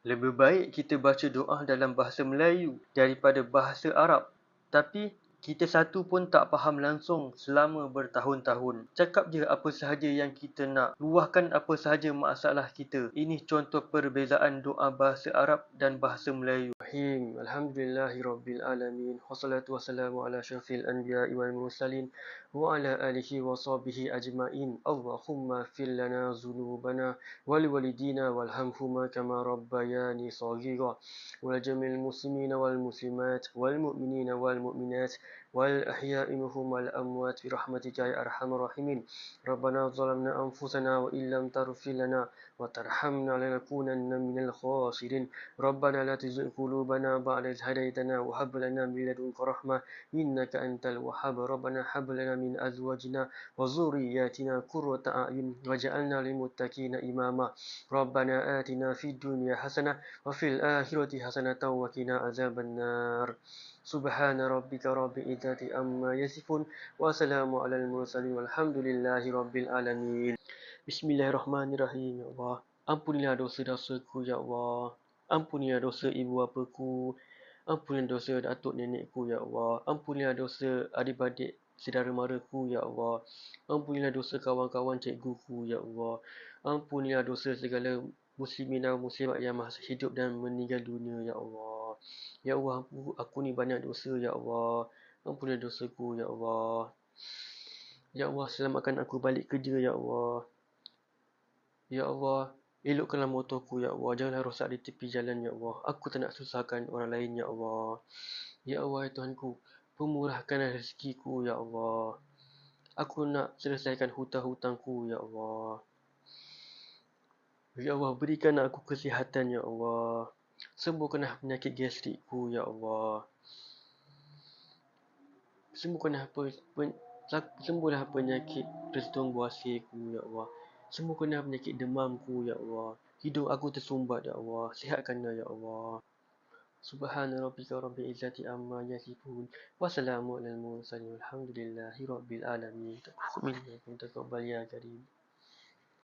Lebih baik kita baca doa dalam bahasa Melayu daripada bahasa Arab. Tapi kita satu pun tak faham langsung selama bertahun-tahun. Cakap je apa sahaja yang kita nak. Luahkan apa sahaja masalah kita. Ini contoh perbezaan doa bahasa Arab dan bahasa Melayu. Alhamdulillahirrabbilalamin. Wassalatu wassalamu ala syafil anbiya'i wal mursalin. Wa ala alihi wa sahbihi ajma'in. Allahumma fil lana zunubana waliwalidina walhamhuma kama rabbayani saghira. ولجميع المسلمين والمسلمات والمؤمنين والمؤمنات والأحياء منهم والأموات برحمتك يا أرحم الراحمين. ربنا ظلمنا أنفسنا وإن لم تغفر لنا وترحمنا لنكونن من الخاسرين. ربنا لا تزغ قلوبنا بعد إذ هديتنا وهب لنا من لدنك رحمة إنك أنت الوهاب. ربنا هب لنا من أزواجنا وذرياتنا قرة أعين واجعلنا للمتقين إماما. ربنا آتنا في الدنيا حسنة وفي الآخرة حسنة وقنا عذاب النار. سبحان ربك رب العزة عما يصفون وسلام على المرسلين والحمد لله رب العالمين. Bismillahirrahmanirrahim. Ya Allah, ampunilah dosa-dosaku ya Allah. Ampunilah dosa ibu bapaku. Ampunilah dosa datuk nenekku ya Allah. Ampunilah dosa adik-beradik saudara maraku ya Allah. Ampunilah dosa kawan-kawan cikguku ya Allah. Ampunilah dosa segala muslimin dan muslimat yang masih hidup dan meninggal dunia ya Allah. Ya Allah, aku ni banyak dosa ya Allah. Ampunilah dosaku ya Allah. Ya Allah, selamatkan aku balik kerja ya Allah. Ya Allah, elokkanlah motorku ya Allah. Janganlah rosak di tepi jalan ya Allah. Aku tak nak susahkan orang lain ya Allah. Ya Allah, ya Tuhanku, pemurahkanlah rezekiku ya Allah. Aku nak selesaikan hutang-hutangku ya Allah. Ya Allah, berikanlah aku kesihatan ya Allah. Sembuhkanlah penyakit gastrikku ya Allah. Sembuhlah penyakit jantung buasirku ya Allah. Sembuhkanlah penyakit demamku ya Allah. Hidung aku tersumbat ya Allah. Sihatkanlah ya Allah. Subhana rabbika rabbil izzati amma yasifun. Wassalamu alal mursalin. Walhamdulillahi rabbil alamin. Taqabbal ya karim.